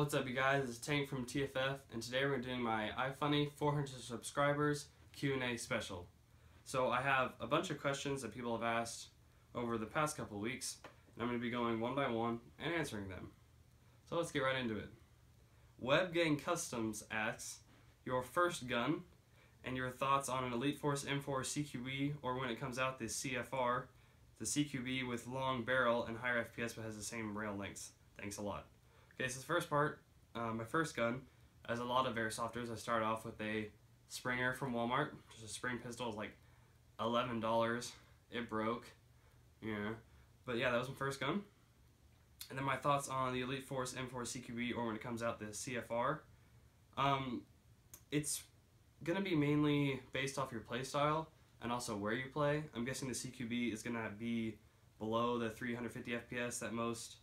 What's up, you guys? It's Tank from TFF, and today we're doing my iFunny 400 subscribers Q&A special. So I have a bunch of questions that people have asked over the past couple weeks, and I'm going to be going one by one and answering them. So let's get right into it. webbgangcoustoms asks, your first gun and your thoughts on an Elite Force M4 CQB, or when it comes out, the CFR, the CQB with long barrel and higher FPS but has the same rail lengths. Thanks a lot. Okay, so the first part, my first gun, as a lot of airsofters, I started off with a Springer from Walmart. Just a spring pistol, is like $11. It broke, yeah. But yeah, that was my first gun. And then my thoughts on the Elite Force M4 CQB, or when it comes out, the CFR. It's gonna be mainly based off your playstyle and also where you play. I'm guessing the CQB is gonna be below the 350 FPS that most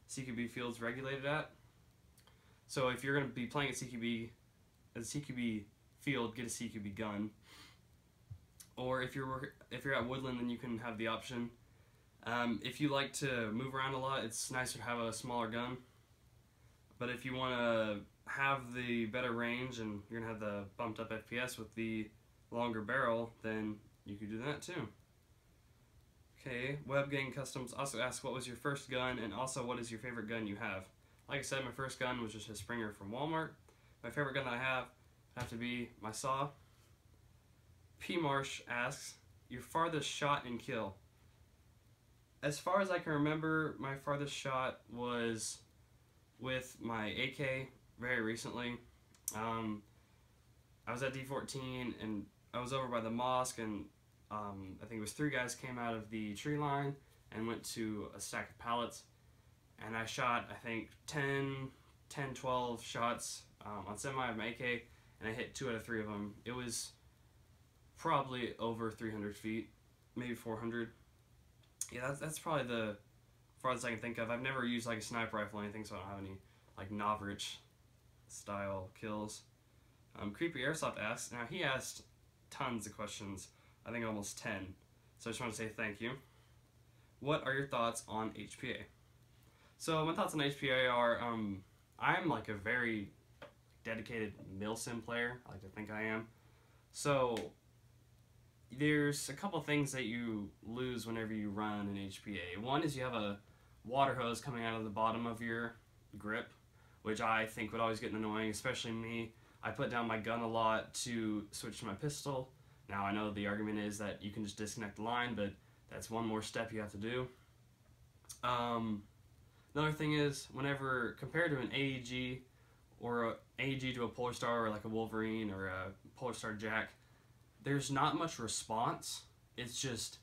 CQB fields regulated at. So if you're going to be playing at CQB, as a CQB field, get a CQB gun. Or if you're at Woodland, then you can have the option. If you like to move around a lot, it's nicer to have a smaller gun. But if you want to have the better range and you're going to have the bumped up FPS with the longer barrel, then you could do that too. Okay, webbgangcoustoms also asks, what was your first gun, and also what is your favorite gun you have? Like I said, my first gun was just a Springer from Walmart. My favorite gun that I have to be my saw. Pmarsh asks, your farthest shot and kill. As far as I can remember, my farthest shot was with my AK very recently. I was at D14 and I was over by the mosque, and I think it was 3 guys came out of the tree line and went to a stack of pallets, and I shot, I think, 12 shots on semi of my AK, and I hit 2 out of 3 of them. It was probably over 300 feet, maybe 400. Yeah, that's probably the farthest I can think of. I've never used like a sniper rifle or anything, so I don't have any like Novrich style kills. Creepyairsoft asks, now he asked tons of questions, I think almost 10. So I just want to say thank you. What are your thoughts on HPA? So my thoughts on HPA are, I'm like a very dedicated milsim player. I like to think I am. So there's a couple things that you lose whenever you run an HPA. One is you have a water hose coming out of the bottom of your grip, which I think would always get annoying, especially me. I put down my gun a lot to switch to my pistol. Now, I know the argument is that you can just disconnect the line, but that's one more step you have to do. Another thing is, whenever compared to an AEG, or an AEG to a Polar Star, or like a Wolverine, or a Polar Star Jack, there's not much response. It's just,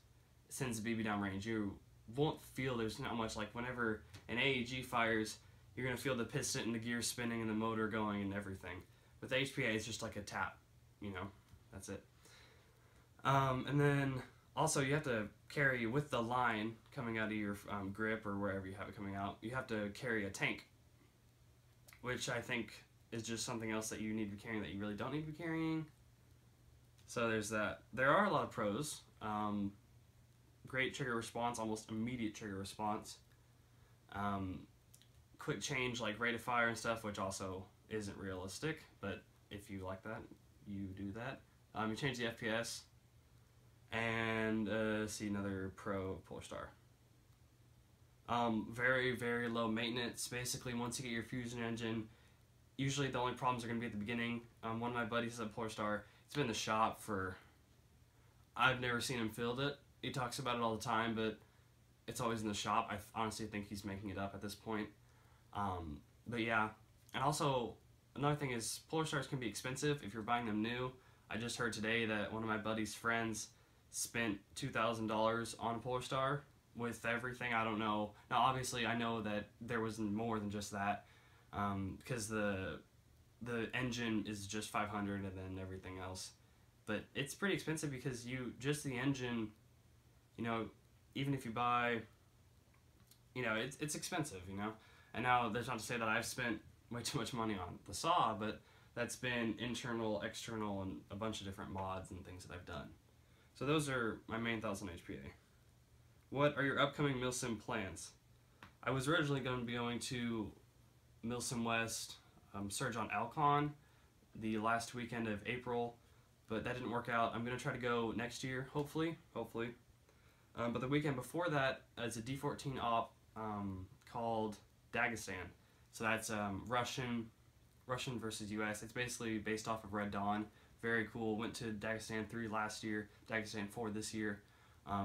it sends the BB down range. You won't feel there's not much, like whenever an AEG fires, you're going to feel the piston and the gears spinning and the motor going and everything. With HPA, it's just like a tap, you know, that's it. And then also you have to carry, with the line coming out of your grip or wherever you have it coming out, you have to carry a tank, which I think is just something else that you need to be carrying that you really don't need to be carrying. So there's that. There are a lot of pros. Great trigger response, almost immediate trigger response. Quick change, like rate of fire and stuff, which also isn't realistic, but if you like that, you do that. You change the FPS. And see, another pro, Polar Star. Very, very low maintenance. Basically, once you get your fusion engine, usually the only problems are going to be at the beginning. One of my buddies is a Polar Star. It's been in the shop for, I've never seen him field it. He talks about it all the time, but it's always in the shop. I honestly think he's making it up at this point. But yeah, and also another thing is Polar Stars can be expensive if you're buying them new. I just heard today that one of my buddy's friends spent $2,000 on a Polar Star with everything. I don't know. Now, obviously, I know that there was more than just that, because the engine is just $500 and then everything else. But it's pretty expensive because just the engine, you know, even if you buy, you know, it's expensive, you know. And now that's not to say that I've spent way too much money on the saw, but that's been internal, external, and a bunch of different mods and things that I've done. So those are my main thoughts on HPA. What are your upcoming milsim plans? I was originally going to be going to Milsom West, Surge on Alcon the last weekend of April, but that didn't work out. I'm going to try to go next year, hopefully. But the weekend before that is a D14 op called Dagestan. So that's Russian versus US. It's basically based off of Red Dawn. Very cool. Went to Dagestan 3 last year, Dagestan 4 this year.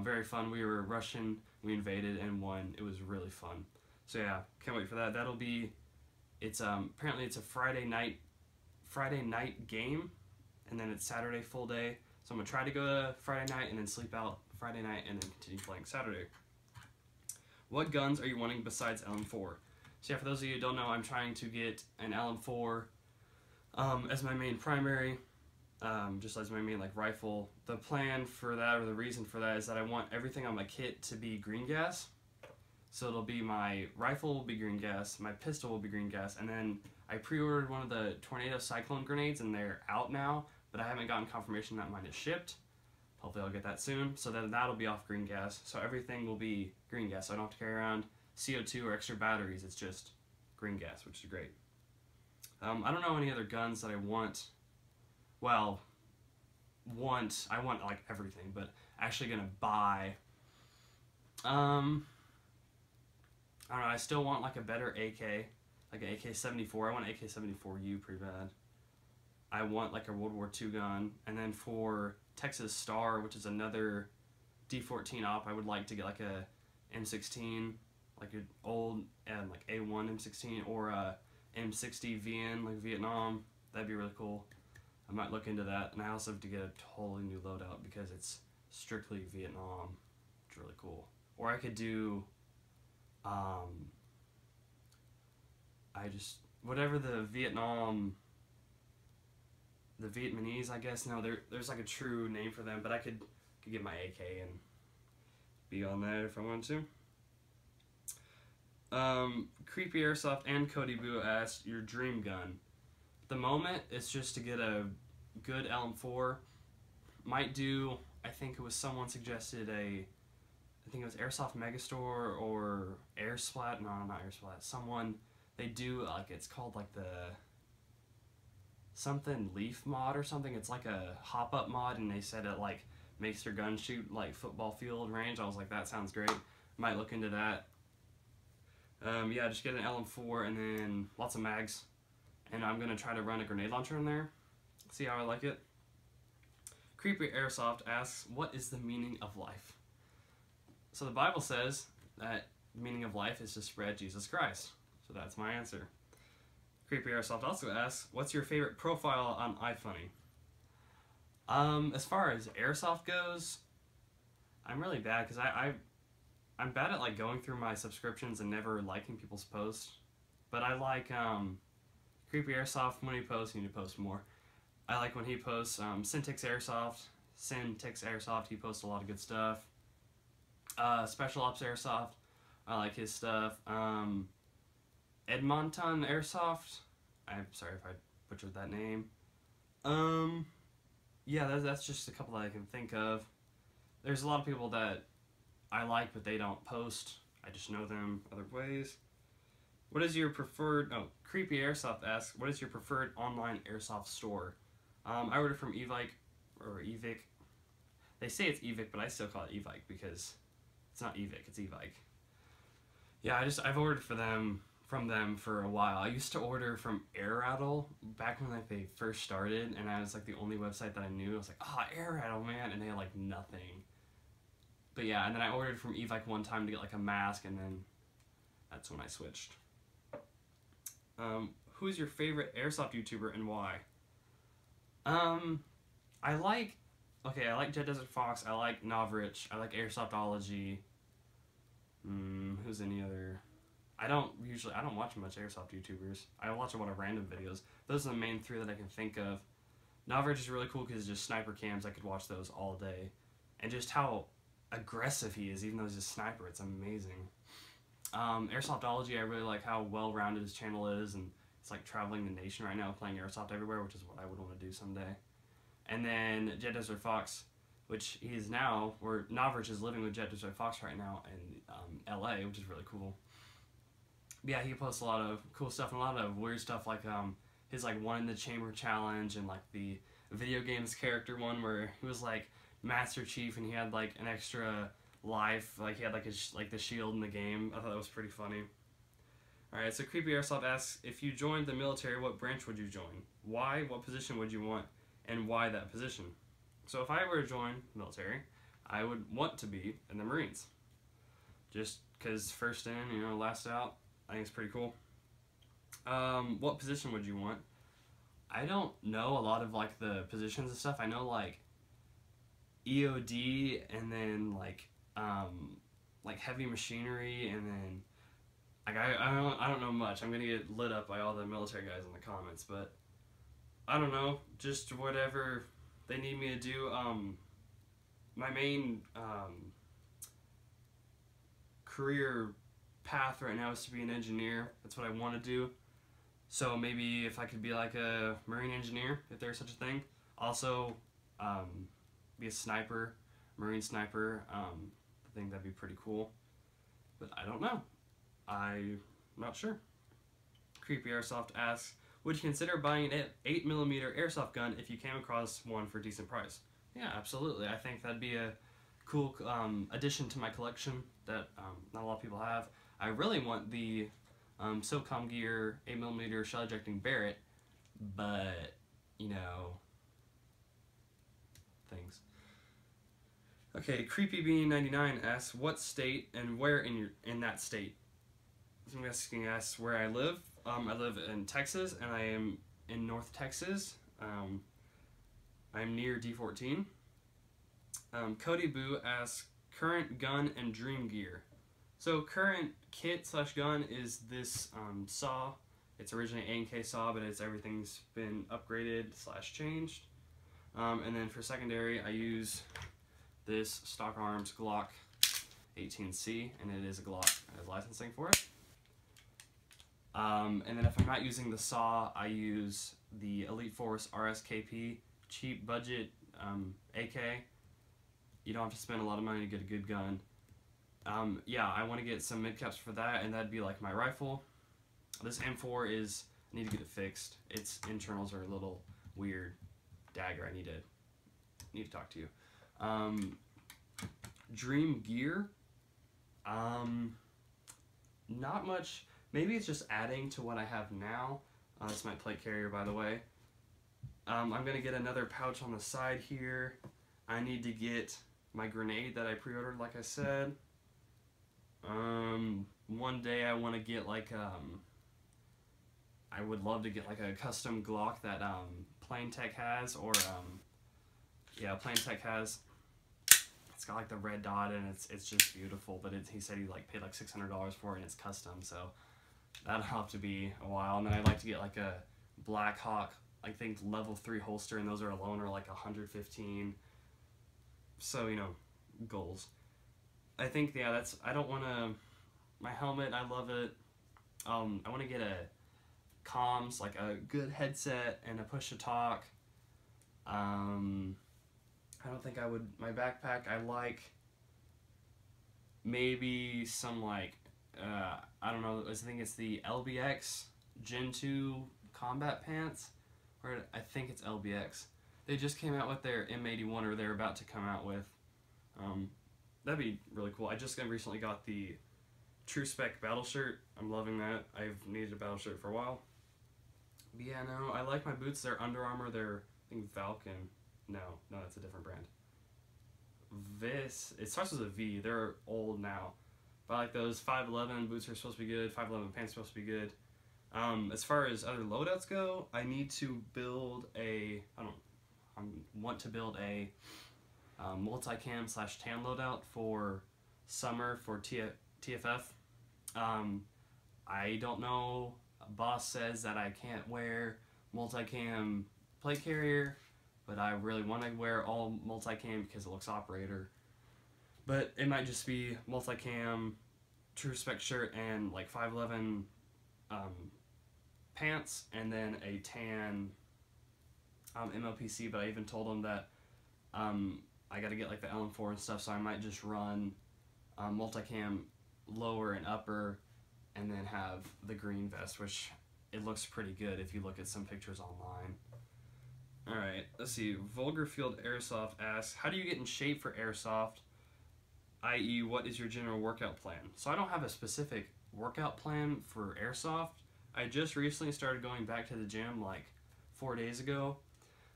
Very fun. We were Russian, we invaded and won. It was really fun. So yeah, can't wait for that. That'll be, it's apparently it's a Friday night game, and then it's Saturday full day. So I'm gonna try to go to Friday night and then sleep out Friday night and then continue playing Saturday. What guns are you wanting besides LM4? So yeah, for those of you who don't know, I'm trying to get an LM4 as my main primary, just as my main like rifle. The plan for that, or the reason for that, is that I want everything on my kit to be green gas. So it'll be my rifle will be green gas, my pistol will be green gas, and then I pre-ordered one of the Tornado Cyclone grenades and they're out now, but I haven't gotten confirmation that mine is shipped. Hopefully I'll get that soon. So then that'll be off green gas. So everything will be green gas. So I don't have to carry around CO2 or extra batteries. It's just green gas, which is great. I don't know any other guns that I want. Well, I want like everything, but actually gonna buy. I don't know, I still want like a better AK, like an AK-74. I want an AK-74U pretty bad. I want like a World War II gun, and then for Texas Star, which is another D14 op, I would like to get like a M16, like an old like A1 M16, or a M60 VN, like Vietnam. That'd be really cool. I might look into that, and I also have to get a totally new loadout because it's strictly Vietnam. It's really cool. Or I could do whatever the Vietnamese, I guess. No, there's like a true name for them, but I could get my AK and be on that if I want to. Creepyairsoft and Cody Boo asked your dream gun. At the moment, it's just to get a good LM4. Might do, I think it was someone suggested I think it was Airsoft Megastore or Airsplat. No, not Airsplat. Someone, they do like, it's called like the something Leaf mod or something. It's like a hop-up mod, and they said it like makes your gun shoot like football field range. I was like, that sounds great. Might look into that. Yeah, just get an LM4 and then lots of mags. And I'm gonna try to run a grenade launcher in there. See how I like it. Creepyairsoft asks, what is the meaning of life? So the Bible says that the meaning of life is to spread Jesus Christ. So that's my answer. Creepyairsoft also asks, what's your favorite profile on iFunny? As far as airsoft goes, I'm really bad because I'm bad at like going through my subscriptions and never liking people's posts. But I like Creepyairsoft. When he posts, you need to post more. I like when he posts Syntix Airsoft. He posts a lot of good stuff. SpecialOpsAirsoft, I like his stuff. Edmonton Airsoft, I'm sorry if I butchered that name. Yeah, that's just a couple that I can think of. There's a lot of people that I like, but they don't post. I just know them other ways. What is your preferred, Creepyairsoft asks, what is your preferred online airsoft store? I order from Evic, or Evic. They say it's Evic, but I still call it Evic because it's not Evic, it's Evic. Yeah, I've ordered from them for a while. I used to order from Air Rattle back when like they first started, and I was like the only website that I knew. I was like, Air Rattle, man, and they had like nothing. But yeah, and then I ordered from Evic one time to get like a mask, and then that's when I switched. Who's your favorite airsoft YouTuber and why? I like Jet Desert Fox, I like Novrich, I like Airsoftology. Who's any other? I don't watch much airsoft YouTubers. I watch a lot of random videos. Those are the main three that I can think of. Novrich is really cool because it's just sniper cams. I could watch those all day. And just how aggressive he is, even though he's a sniper, it's amazing. Airsoftology, I really like how well-rounded his channel is, and it's like traveling the nation right now, playing airsoft everywhere, which is what I would want to do someday. And then Jet Desert Fox, which he is now, or Novrich is living with Jet Desert Fox right now in LA, which is really cool. yeah, he posts a lot of cool stuff and a lot of weird stuff, like his like one in the chamber challenge and like the video games character one where he was like Master Chief and he had like an extra life, like he had like like the shield in the game. I thought that was pretty funny. Alright, so Creepyairsoft asks, if you joined the military, what branch would you join? Why? What position would you want? And why that position? So if I were to join the military, I would want to be in the Marines. Just because first in, you know, last out. I think it's pretty cool. What position would you want? I don't know a lot of like the positions and stuff. I know like EOD and then like heavy machinery and then like I don't know much. I'm gonna get lit up by all the military guys in the comments, but I don't know. Just whatever they need me to do. My main career path right now is to be an engineer. That's what I want to do. So maybe if I could be like a marine engineer, if there's such a thing. Also, be a sniper, marine sniper. I think that'd be pretty cool. But I don't know. I'm not sure. Creepyairsoft asks, would you consider buying an 8mm airsoft gun if you came across one for a decent price? Yeah, absolutely. I think that'd be a cool addition to my collection that not a lot of people have. I really want the SOCOM Gear 8mm shell ejecting Barrett, but you know, things. Okay, CreepyBean99 asks, what state and where in that state? So I'm asking us where I live. I live in Texas, and I am in North Texas. I'm near D14. Cody Boo asks, current gun and dream gear. So current kit slash gun is this saw. It's originally A&K saw, but everything's been upgraded slash changed. And then for secondary, I use this Stock Arms Glock 18C, and it is a Glock. I have licensing for it. And then if I'm not using the saw, I use the Elite Force RSKP, cheap budget AK. You don't have to spend a lot of money to get a good gun. Yeah, I want to get some mid-caps for that, and that'd be like my rifle. This M4 is, I need to get it fixed. Its internals are a little weird. Dagger, I need to talk to you. Dream gear, not much. Maybe it's just adding to what I have now. That's my plate carrier, by the way. I'm gonna get another pouch on the side here. I need to get my grenade that I pre-ordered, like I said. One day I want to get like I would love to get like a custom Glock that Plain Tech has, or yeah, Plain Tech has. It's got like the red dot and it's just beautiful. But he said he like paid like $600 for it and it's custom, so that'll have to be a while. And then I'd like to get like a Black Hawk, I think level 3 holster, and those are alone are like 115. So you know, goals. I think yeah, that's. I don't want to. My helmet, I love it. I want to get a comms, like a good headset and a push to talk. I don't think I would. My backpack, I like maybe some like I don't know. I think it's the LBX Gen 2 combat pants, or I think it's LBX. They just came out with their M81, or they're about to come out with. That'd be really cool. I just recently got the True Spec battle shirt. I'm loving that. I've needed a battle shirt for a while. But yeah, no, I like my boots. They're Under Armour. They're, I think, Falcon. No, that's a different brand. It starts with a V. They're old now. But I like those 511 boots are supposed to be good. 511 pants are supposed to be good. As far as other loadouts go, I need to build a, I want to build a multicam / tan loadout for summer for TFF. I don't know. Boss says that I can't wear multicam plate carrier, but I really want to wear all multicam because it looks operator. But it might just be multicam, True Spec shirt, and like 511 pants, and then a tan MLPC. But I even told them that I got to get like the LM4 and stuff, so I might just run multicam lower and upper, and then have the green vest, which it looks pretty good if you look at some pictures online. Alright, let's see. Vulgarfield Airsoft asks, how do you get in shape for airsoft? I.e., what is your general workout plan? So I don't have a specific workout plan for airsoft. I just recently started going back to the gym like 4 days ago.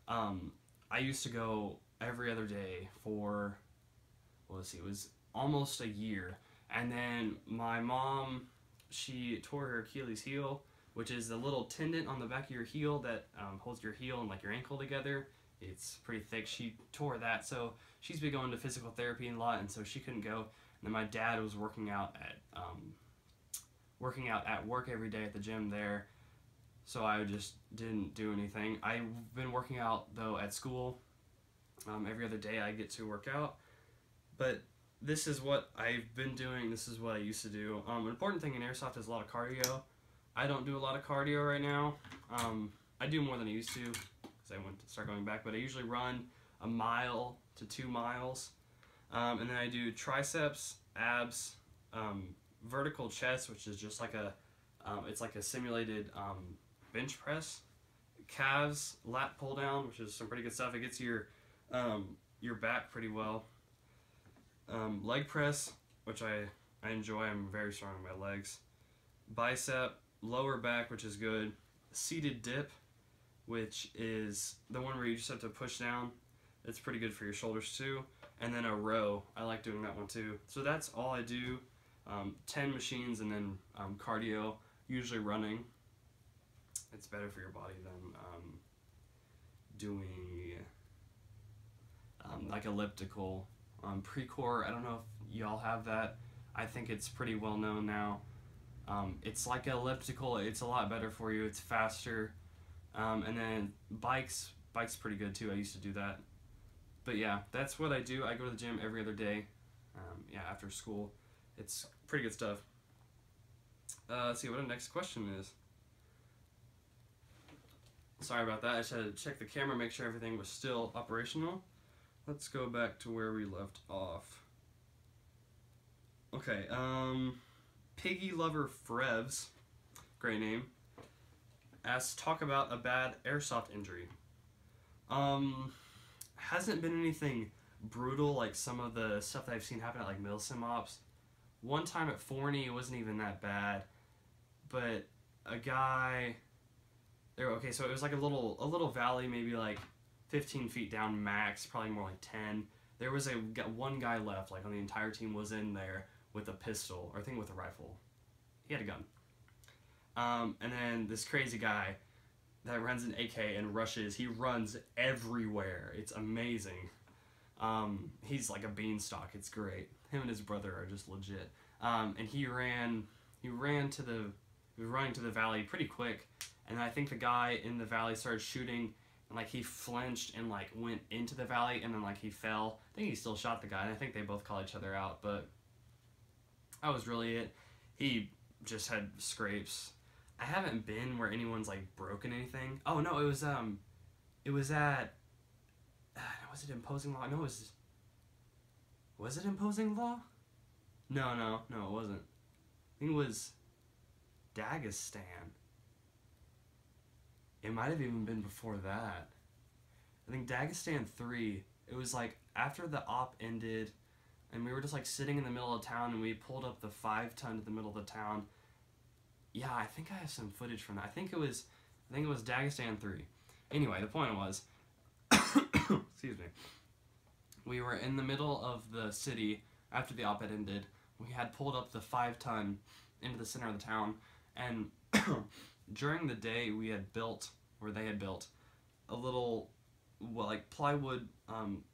I used to go every other day for, well, let's see, it was almost a year. And then my mom, she tore her Achilles heel, which is the little tendon on the back of your heel that holds your heel and like your ankle together. It's pretty thick. She tore that, so she's been going to physical therapy a lot, and so she couldn't go. And then my dad was working out at work every day at the gym there, so I just didn't do anything. I've been working out though at school. Every other day I get to work out, but this is what I've been doing. This is what I used to do. An important thing in airsoft is a lot of cardio. I don't do a lot of cardio right now. I do more than I used to because I went to start going back, but I usually run 1 mile to 2 miles. And then I do triceps, abs, vertical chest, which is just like it's like a simulated bench press, calves, lat pull down, which is some pretty good stuff. It gets your back pretty well. Leg press, which I enjoy. I'm very strong in my legs. Bicep, lower back, which is good. Seated dip, which is the one where you just have to push down. It's pretty good for your shoulders too. And then a row. I like doing that one too. So that's all I do. 10 machines and then cardio, usually running. It's better for your body than doing like elliptical. Pre-core, I don't know if y'all have that. I think it's pretty well known now. It's like elliptical, it's a lot better for you, it's faster. And then bikes pretty good too. I used to do that. But yeah, that's what I do. I go to the gym every other day, after school. It's pretty good stuff. Let's see what the next question is. Sorry about that. I just had to check the camera, make sure everything was still operational. Let's go back to where we left off. Okay, Piggy Lover Frevs, great name, asks, talk about a bad airsoft injury. Hasn't been anything brutal like some of the stuff that I've seen happen at like Milsim Ops. One time at Forney, it wasn't even that bad, but a guy there. Okay, so it was like a little valley, maybe like 15 feet down max, probably more like 10. There was one guy left, like on the entire team was in there with a pistol, or I think with a rifle. He had a gun. And then this crazy guy that runs an AK and rushes, he runs everywhere. It's amazing. He's like a beanstalk. It's great. Him and his brother are just legit. And he was running to the valley pretty quick, and I think the guy in the valley started shooting, and like he flinched and like went into the valley, and then like he fell. I think he still shot the guy, and I think they both called each other out, but that was really it. He just had scrapes. I haven't been where anyone's like broken anything. Oh no, it was at was it Imposing Law? No, was it Imposing Law? No, it wasn't. I think it was Dagestan. It might have even been before that. I think Dagestan 3, it was like after the op ended, and we were just like sitting in the middle of town, and we pulled up the 5-ton to the middle of the town. Yeah, I think I have some footage from that. I think it was Dagestan 3. Anyway, the point was, excuse me, we were in the middle of the city after the op had ended. We had pulled up the 5-ton into the center of the town, and during the day they had built a little, well, like plywood,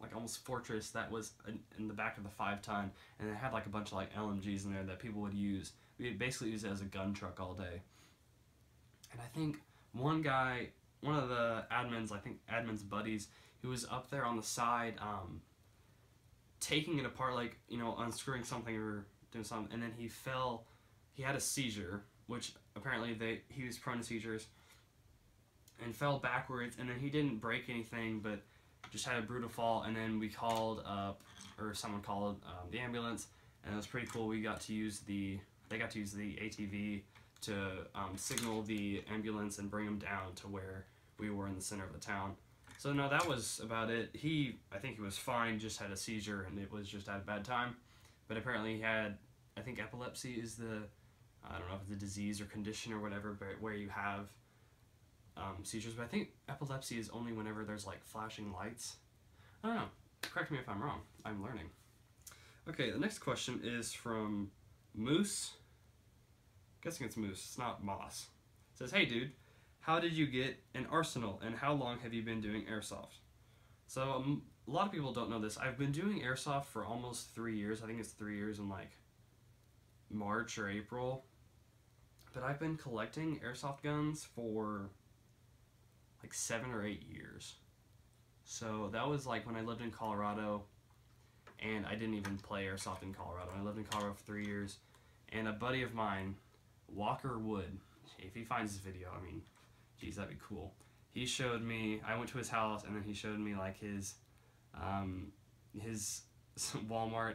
like almost fortress that was in the back of the 5-ton, and it had like a bunch of like LMGs in there that people would use. We basically used it as a gun truck all day. And I think one of the admin's buddies, who was up there on the side, taking it apart, like, you know, unscrewing something or doing something, and then he fell. He had a seizure, which apparently he was prone to seizures, and fell backwards, and then he didn't break anything, but just had a brutal fall, and then we called up, or someone called the ambulance, and it was pretty cool. We got to use the they got to use the ATV to signal the ambulance and bring him down to where we were in the center of the town. So no, that was about it. I think he was fine, just had a seizure, and it was just at a bad time. But apparently he had, I think epilepsy is the, I don't know if it's a disease or condition or whatever, but where you have seizures. But I think epilepsy is only whenever there's like flashing lights. I don't know. Correct me if I'm wrong. I'm learning. Okay, the next question is from Moose. I'm guessing it's Moose. It's not Moss. It says, "Hey dude, how did you get an arsenal and how long have you been doing airsoft?" So a lot of people don't know this. I've been doing airsoft for almost 3 years. I think it's 3 years in like March or April. But I've been collecting airsoft guns for like 7 or 8 years. So that was like when I lived in Colorado, and I didn't even play airsoft in Colorado. I lived in Colorado for 3 years, and a buddy of mine, Walker Wood, if he finds this video, I mean, geez, that'd be cool. He showed me, I went to his house, and then he showed me like his Walmart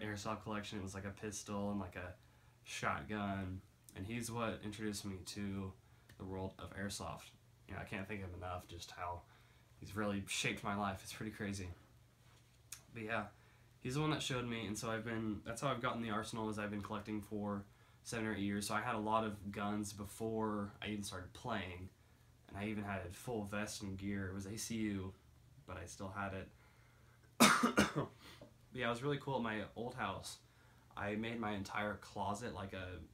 airsoft collection. It was like a pistol and like a shotgun, and he's what introduced me to the world of airsoft. You know, I can't think of enough just how he's really shaped my life. It's pretty crazy. But yeah, he's the one that showed me, and so that's how I've gotten the arsenal, is I've been collecting for 7 or 8 years. So I had a lot of guns before I even started playing, and I even had a full vest and gear. It was ACU, but I still had it. But yeah, it was really cool at my old house. I made my entire closet like an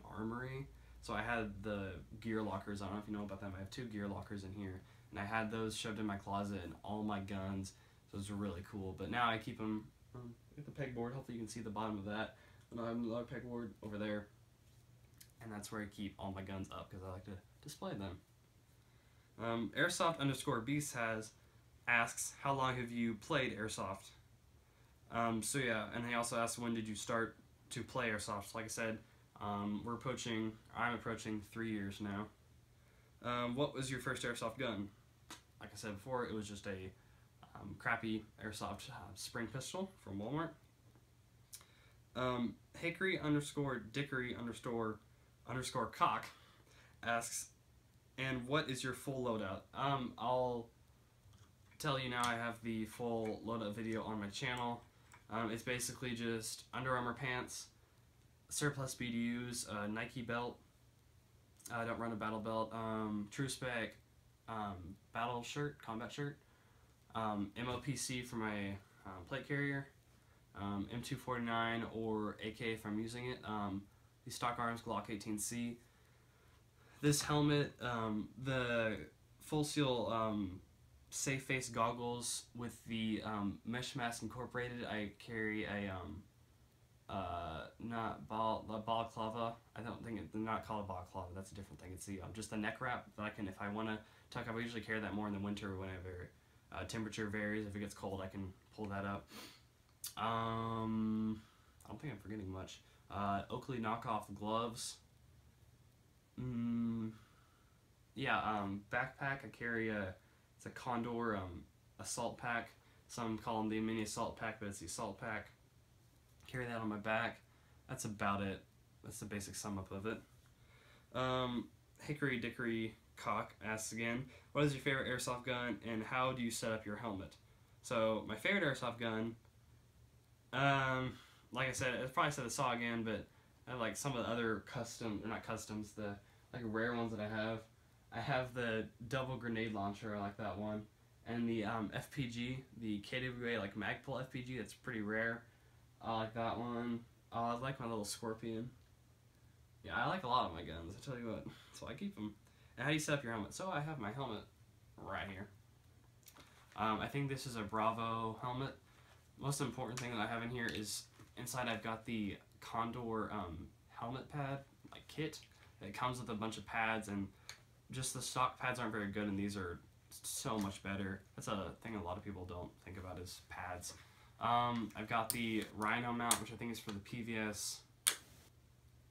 armory. So I had the gear lockers. I don't know if you know about them. I have 2 gear lockers in here, and I had those shoved in my closet and all my guns. So those are really cool. But now I keep them at the pegboard. Hopefully you can see the bottom of that. And I have another pegboard over there, and that's where I keep all my guns up because I like to display them. Airsoft_beast asks, how long have you played airsoft? So yeah, and he also asks, when did you start to play airsoft? Like I said, I'm approaching 3 years now. What was your first airsoft gun? Like I said before, it was just a crappy airsoft spring pistol from Walmart. Hickory_Dickory_cock asks, and what is your full loadout? I'll tell you now. I have the full loadout video on my channel. It's basically just Under Armour pants, surplus BDUs, Nike belt. I don't run a battle belt. True spec battle shirt, combat shirt. MOPC for my plate carrier. M249 or AK if I'm using it. The stock arms Glock 18C. This helmet, the full seal safe face goggles with the mesh mask incorporated. I carry a not balaclava. I don't think they're not called a balaclava. That's a different thing. It's the just the neck wrap that I can, if I want to tuck up. I usually carry that more in the winter whenever temperature varies. If it gets cold, I can pull that up. I don't think I'm forgetting much. Oakley knockoff gloves. Yeah, backpack. I carry it's a Condor assault pack. Some call them the mini assault pack, but it's the assault pack. Carry that on my back. That's about it. That's the basic sum up of it. Hickory Dickory Cock asks again, what is your favorite airsoft gun and how do you set up your helmet? So my favorite airsoft gun, like I said, I probably said a saw again, but I have like some of the other not customs, the like rare ones that I have. I have the double grenade launcher, I like that one, and the FPG, the KWA like Magpul FPG, that's pretty rare. I like that one. I like my little Scorpion. Yeah, I like a lot of my guns, I tell you what, so I keep them. And how do you set up your helmet? So I have my helmet right here. I think this is a Bravo helmet. Most important thing that I have in here is inside I've got the Condor helmet pad, like kit. It comes with a bunch of pads, and just the stock pads aren't very good, and these are so much better. That's a thing a lot of people don't think about is pads. I've got the Rhino mount, which I think is for the PVS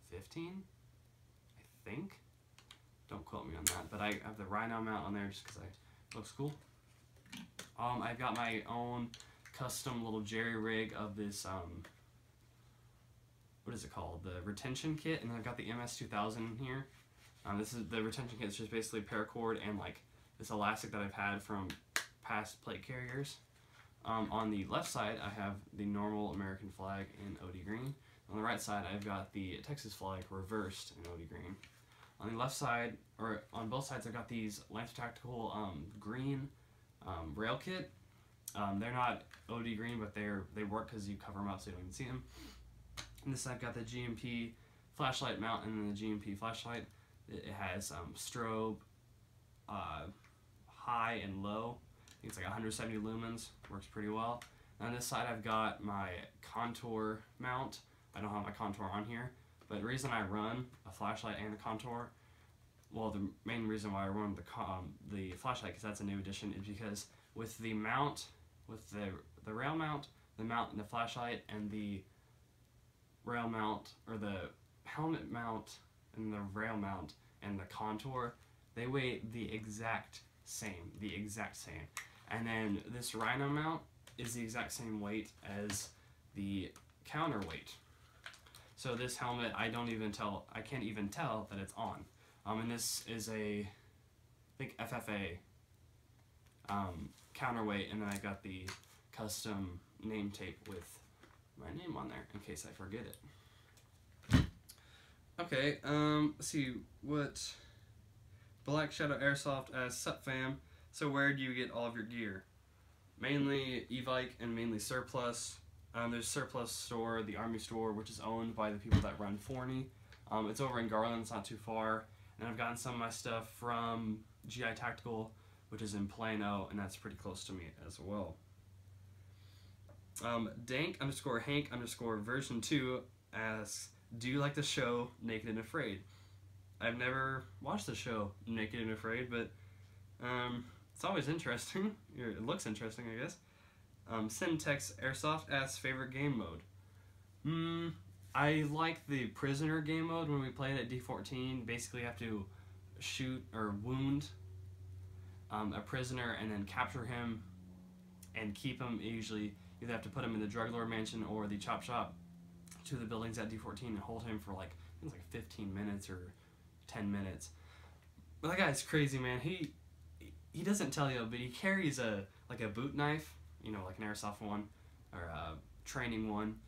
15, I think. Don't quote me on that, but I have the Rhino mount on there just because it looks cool. I've got my own custom little jerry rig of this what is it called? The retention kit, and then I've got the MS2000 here. This is the retention kit. It's just basically paracord and like this elastic that I've had from past plate carriers. On the left side, I have the normal American flag in OD green. On the right side, I've got the Texas flag reversed in OD green. On the left side, or on both sides, I've got these Lancer Tactical green rail kit. They're not OD green, but they work because you cover them up so you don't even see them. And this I've got the GMP flashlight mount, and then the GMP flashlight. It has strobe, high and low. I think it's like 170 lumens, works pretty well. And on this side I've got my contour mount. I don't have my contour on here, but the reason I run a flashlight and a contour, well, the main reason why I run the flashlight, because that's a new addition, is because with the mount, with the rail mount, the mount and the flashlight, and the rail mount, or the helmet mount and the rail mount and the contour, they weigh the exact same. And then this Rhino mount is the exact same weight as the counterweight. So this helmet, I can't even tell that it's on. And this is I think FFA counterweight, and then I got the custom name tape with my name on there in case I forget it. Okay, let's see what BlackShadowairsoft as sup fam. So where do you get all of your gear? Mainly Evike and mainly Surplus. There's Surplus store, the Army store, which is owned by the people that run Forney. It's over in Garland, it's not too far. And I've gotten some of my stuff from GI Tactical, which is in Plano, and that's pretty close to me as well. Dank_Hank_version2 asks, do you like the show Naked and Afraid? I've never watched the show Naked and Afraid, but it's always interesting. It looks interesting, I guess. BlackShadowairsoft asks, favorite game mode? I like the prisoner game mode when we played at D14. Basically, you have to shoot or wound a prisoner and then capture him and keep him. Usually, you have to put him in the drug lord mansion or the chop shop to the buildings at D14 and hold him for like, I think it's like 15 minutes or 10 minutes. But that guy's crazy, man. He doesn't tell you, but he carries like a boot knife, you know, like an airsoft one or a training one,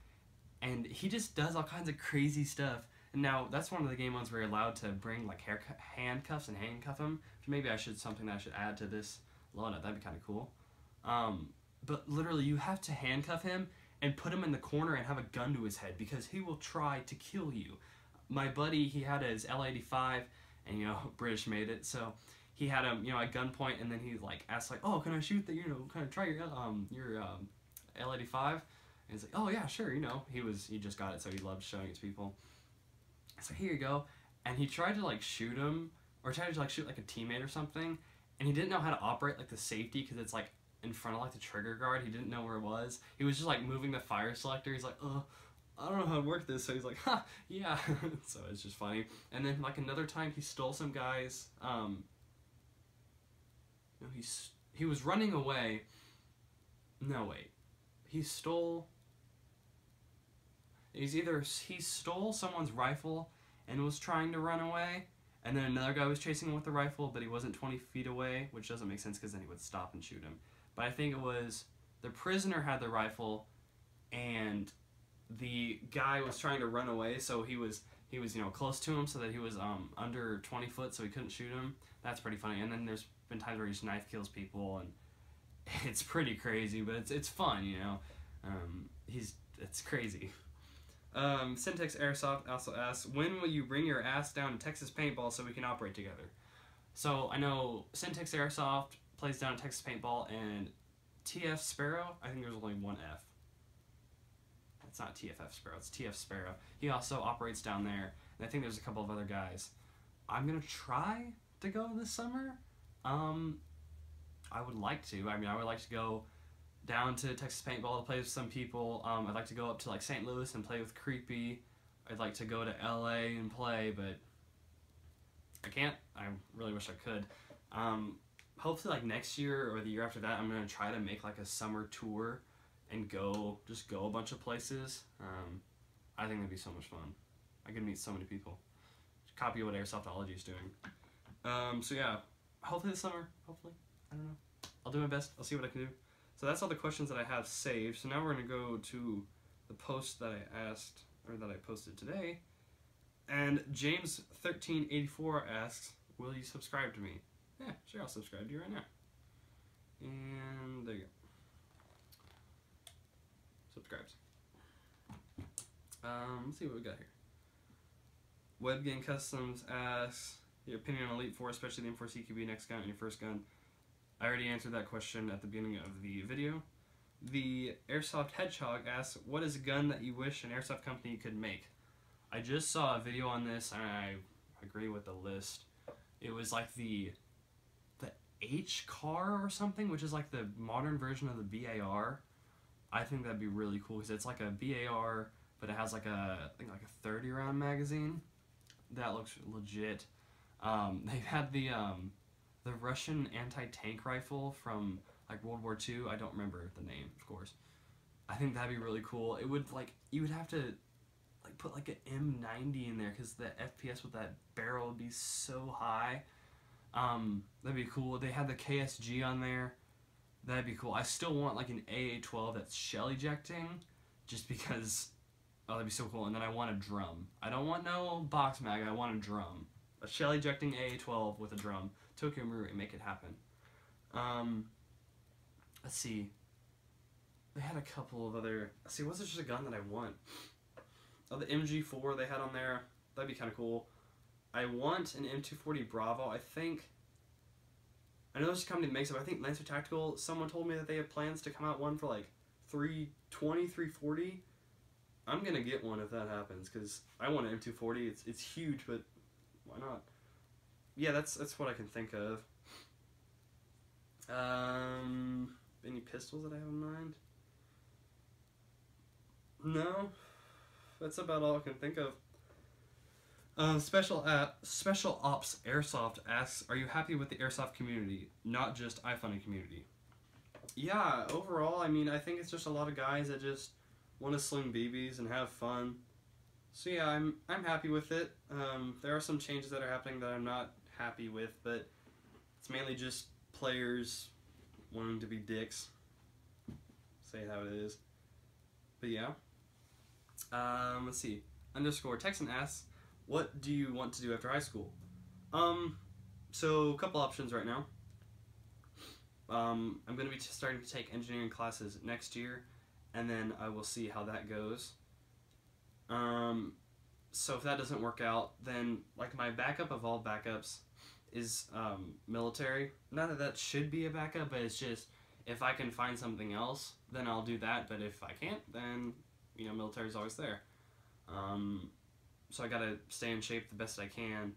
and he just does all kinds of crazy stuff. And now that's one of the game modes where you're allowed to bring like handcuffs and handcuff him. Maybe something that I should add to this loadout. That'd be kind of cool. But literally, you have to handcuff him and put him in the corner and have a gun to his head because he will try to kill you. My buddy, he had his L85, and you know, British made it, so he had him, you know, at gunpoint, and then he like asked like, oh, can I shoot the, you know, can I try your L85? And he's like, oh yeah, sure, you know, he just got it, so he loved showing it to people. So here you go, and he tried to like shoot him, or tried to like shoot like a teammate or something, and he didn't know how to operate like the safety because it's like in front of like the trigger guard. He didn't know where it was. He was just like moving the fire selector. He's like, I don't know how to work this. So he's like, ha, yeah. So it's just funny. And then like another time he stole some guys. No, he was running away. No, wait. He stole someone's rifle and was trying to run away, and then another guy was chasing him with the rifle, but he wasn't 20 feet away, which doesn't make sense because then he would stop and shoot him. But I think it was the prisoner had the rifle, and the guy was trying to run away, so he was you know, close to him, so that he was under 20 foot, so he couldn't shoot him. That's pretty funny. And then there's been times where he just knife kills people, and it's pretty crazy, but it's fun, you know. It's crazy. Syntax Airsoft also asks, when will you bring your ass down to Texas Paintball so we can operate together? So I know Syntax Airsoft plays down at Texas Paintball, and TF Sparrow, I think there's only one F. It's not TFF Sparrow, it's TF Sparrow. He also operates down there, and I think there's a couple of other guys. I'm gonna try to go this summer. I would like to. I mean, I would like to go down to Texas Paintball to play with some people. I'd like to go up to like St. Louis and play with Creepy. I'd like to go to LA and play, but I can't. I really wish I could. Hopefully like next year or the year after that, I'm gonna try to make like a summer tour and just go a bunch of places. I think that'd be so much fun. I could meet so many people. Copy what Airsoftology is doing. So yeah, hopefully this summer, hopefully. I don't know. I'll do my best. I'll see what I can do. So that's all the questions that I have saved. So now we're going to go to the post that I asked, or that I posted today. And James1384 asks, will you subscribe to me? Yeah, sure, I'll subscribe to you right now. And there you go. Subscribes. Let's see what we got here. webbgangcoustoms asks, your opinion on Elite 4, especially the M4 CQB next gun and your first gun. I already answered that question at the beginning of the video. The Airsoft Hedgehog asks, what is a gun that you wish an airsoft company could make? I just saw a video on this and I agree with the list. It was like the H car or something, which is like the modern version of the BAR. I think that'd be really cool because it's like a BAR, but it has like I think like a 30 round magazine. That looks legit. They've had the Russian anti-tank rifle from like World War II. I don't remember the name, of course. I think that'd be really cool. It would like, you would have to like put like an M90 in there because the FPS with that barrel would be so high. That'd be cool. They had the KSG on there. That'd be cool. I still want like an AA-12 that's shell ejecting, just because, oh, that'd be so cool. And then I want a drum. I don't want no box mag. I want a drum. A shell ejecting AA-12 with a drum. Tokyo Maru and make it happen. Let's see. They had a couple of other. Let's see, what's just a gun that I want? Oh, the MG4 they had on there. That'd be kind of cool. I want an M240 Bravo. I know there's a company that makes it, but I think Lancer Tactical, someone told me that they have plans to come out one for like 320, 340. I'm gonna get one if that happens, because I want an M240. It's huge, but why not? Yeah, that's what I can think of. Any pistols that I have in mind? No, that's about all I can think of. SpecialOpsAirsoft asks, are you happy with the airsoft community, not just iFunny community? Yeah, overall, I mean, I think it's just a lot of guys that just want to sling BBs and have fun. So yeah, I'm happy with it. There are some changes that are happening that I'm not happy with, but it's mainly just players wanting to be dicks. Say it how it is. But yeah. Let's see. _Texan asks, what do you want to do after high school? So a couple options right now. I'm going to be starting to take engineering classes next year, and then I will see how that goes. So if that doesn't work out, then like my backup of all backups is military. Not that should be a backup, but it's just if I can find something else, then I'll do that. But if I can't, then you know, military's always there. So I gotta stay in shape the best I can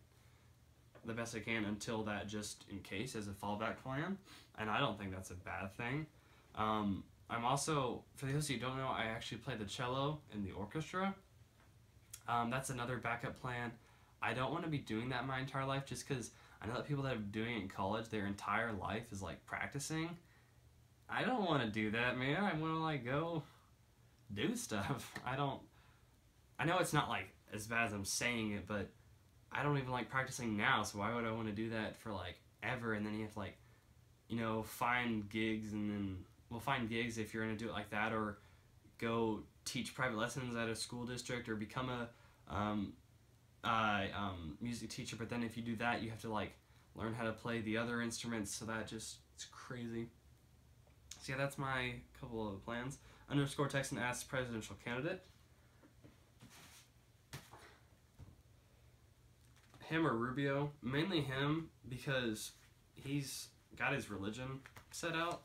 until that, just in case, as a fallback plan. And I don't think that's a bad thing. I'm also, for those of you who don't know, I actually play the cello in the orchestra. That's another backup plan. I don't want to be doing that my entire life, just because I know that people that are doing it in college, their entire life is like practicing. I don't want to do that, man. I want to like go do stuff. I know it's not like as bad as I'm saying it, but I don't even like practicing now, so why would I want to do that for like ever? And then you have to like, you know, find gigs, and then we'll find gigs if you're going to do it like that, or go teach private lessons at a school district, or become a music teacher. But then if you do that, you have to like learn how to play the other instruments, so that just, it's crazy. So yeah, that's my couple of plans. _Texan asks, presidential candidate. Him or Rubio? Mainly him, because he's got his religion set out.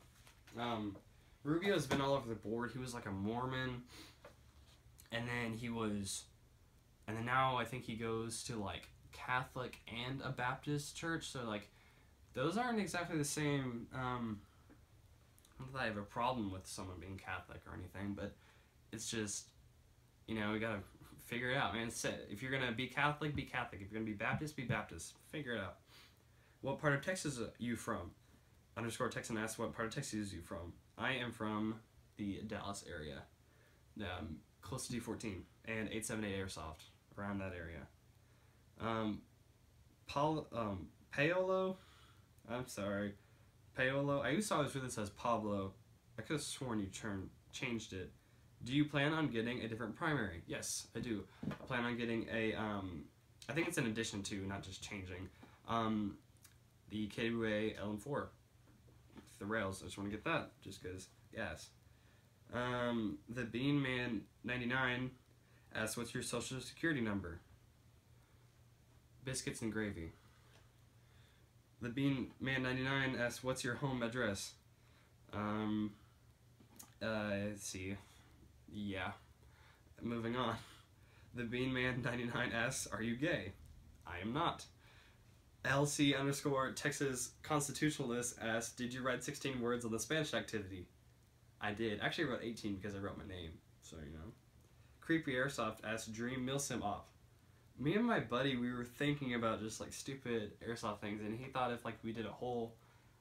Rubio's been all over the board. He was like a Mormon, and then now I think he goes to like Catholic and a Baptist church, so like those aren't exactly the same. Not that I have a problem with someone being Catholic or anything, but it's just, you know, we gotta figure it out, man. If you're gonna be Catholic, be Catholic. If you're gonna be Baptist, be Baptist. Figure it out. What part of Texas are you from? _Texan asks, what part of Texas are you from? I am from the Dallas area. close to D14, and 878 Airsoft, around that area. Paolo, I'm sorry, Paolo, I used to always read this as Pablo. I could have sworn you changed it. Do you plan on getting a different primary? Yes, I do. I plan on getting a, I think it's an addition to, not just changing, the KWA LM4. The rails, I just want to get that, just because, yes. The Beanman99 asks, what's your social security number? Biscuits and gravy. The Beanman99 asks, what's your home address? Let's see. Yeah. Moving on. The Beanman99 asks, are you gay? I am not. LC_Texas Constitutionalist asks, did you write 16 words on the Spanish activity? I did. Actually, I wrote 18 because I wrote my name. So, you know. Creepyairsoft asks, dream milsim op. Me and my buddy, we were thinking about just like stupid airsoft things, and he thought if like we did a whole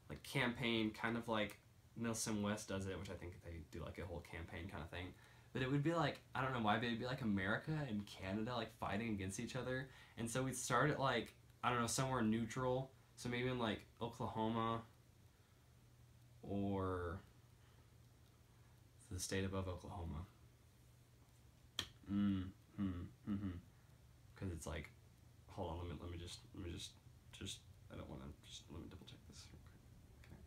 like campaign, kind of like Milsim West does it, which I think they do like a whole campaign kind of thing. But it would be like, I don't know why, but it'd be like America and Canada like fighting against each other. And so we'd start at like, I don't know, somewhere neutral. So maybe in like Oklahoma or the state above Oklahoma. Because it's like, hold on, let me just, I don't want to, just let me double check this real quick. Okay.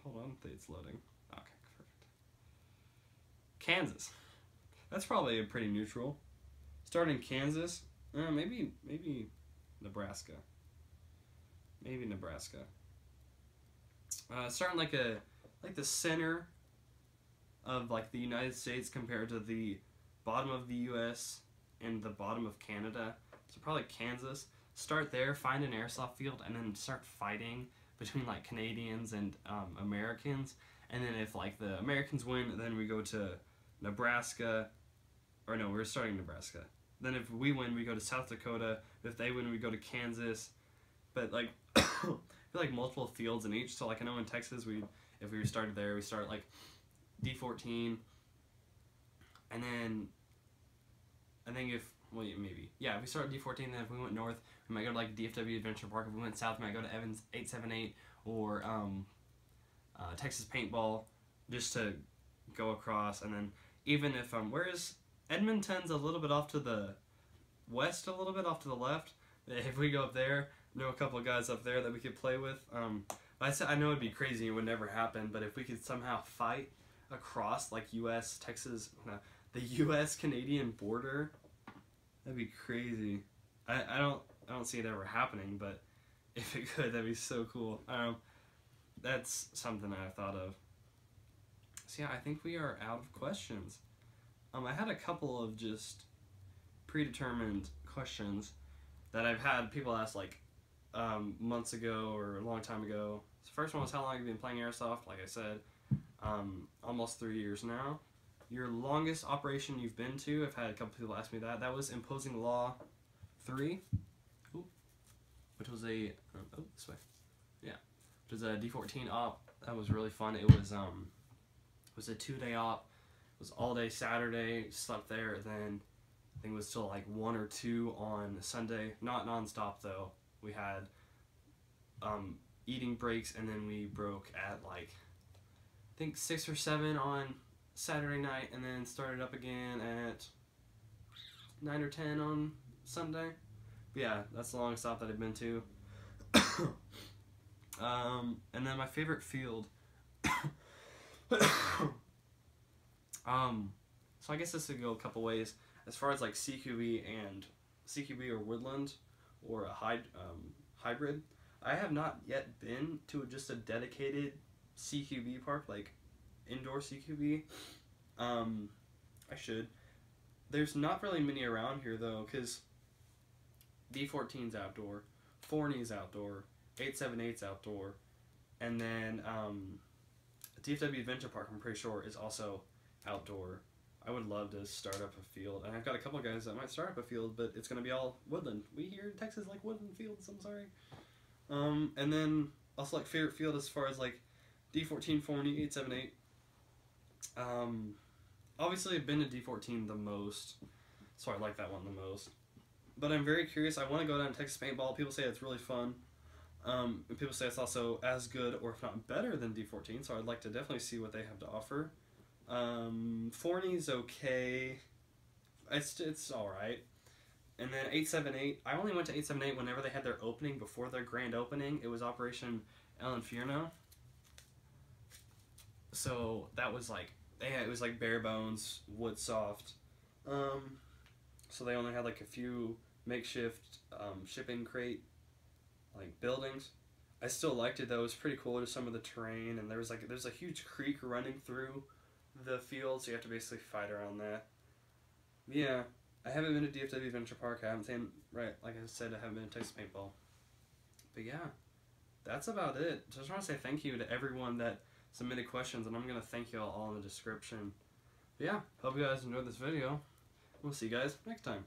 Hold on, it's loading. Okay, perfect. Kansas. That's probably a pretty neutral. Starting Kansas, maybe Nebraska. Maybe Nebraska. Starting like the center of like the United States compared to the bottom of the U.S. and the bottom of Canada. So probably Kansas. Start there, find an airsoft field, and then start fighting between like Canadians and Americans. And then if like the Americans win, then we go to Nebraska. Or no, we're starting Nebraska. Then if we win, we go to South Dakota. If they win, we go to Kansas. But like, like multiple fields in each. So like I know in Texas, if we started there, we start like D14. And then I think if we start at D14, then if we went north, we might go to like DFW Adventure Park. If we went south, we might go to Evans 878 or Texas Paintball, just to go across. And then even if whereas Edmonton's a little bit off to the west, a little bit off to the left. If we go up there, know a couple of guys up there that we could play with. I know it'd be crazy, it would never happen, but if we could somehow fight across like U.S. Texas, the U.S. Canadian border, that'd be crazy. I don't see it ever happening, but if it could, that'd be so cool. That's something I thought of. So yeah, I think we are out of questions. I had a couple of just predetermined questions that I've had people ask like months ago or a long time ago. So the first one was, how long have you been playing airsoft? Like I said, almost 3 years now. Your longest operation you've been to, I've had a couple people ask me that. That was Imposing Law 3, which was a, this way, yeah, which was a D14 op. That was really fun. It was a 2-day op. It was all day Saturday, slept there, then I think it was till like 1 or 2 on Sunday. Not non-stop though. We had eating breaks, and then we broke at like, I think 6 or 7 on Saturday night, and then started up again at 9 or 10 on Sunday. But yeah, that's the longest stop that I've been to. And then my favorite field. So I guess this would go a couple ways. As far as like CQB or woodland or a hybrid, I have not yet been to just a dedicated CQB park, like indoor CQB. I should. There's not really many around here though, because D14's outdoor, 4N's outdoor, 878's outdoor, and then DFW Adventure Park, I'm pretty sure, is also outdoor. I would love to start up a field, and I've got a couple of guys that might start up a field, but it's going to be all woodland. We here in Texas like woodland fields, I'm sorry. And then also like favorite field as far as like D14, 4N, 878. Obviously, I've been to D14 the most, so I like that one the most. But I'm very curious. I want to go down to Texas Paintball. People say it's really fun. And people say it's also as good, or if not better, than D14. So I'd like to definitely see what they have to offer. Forney's okay. It's all right. And then 878. I only went to 878 whenever they had their opening before their grand opening. It was Operation El Infierno. So that was like, it was like bare bones, wood soft. So they only had like a few makeshift shipping crate like buildings. I still liked it though. It was pretty cool, just some of the terrain, and there's a huge creek running through the field, so you have to basically fight around that. Yeah, I haven't been to DFW Venture Park. I haven't seen, right, like I said, I haven't been to Texas Paintball. But yeah, that's about it. Just want to say thank you to everyone that submitted questions, and I'm going to thank you all in the description. But yeah, hope you guys enjoyed this video. We'll see you guys next time.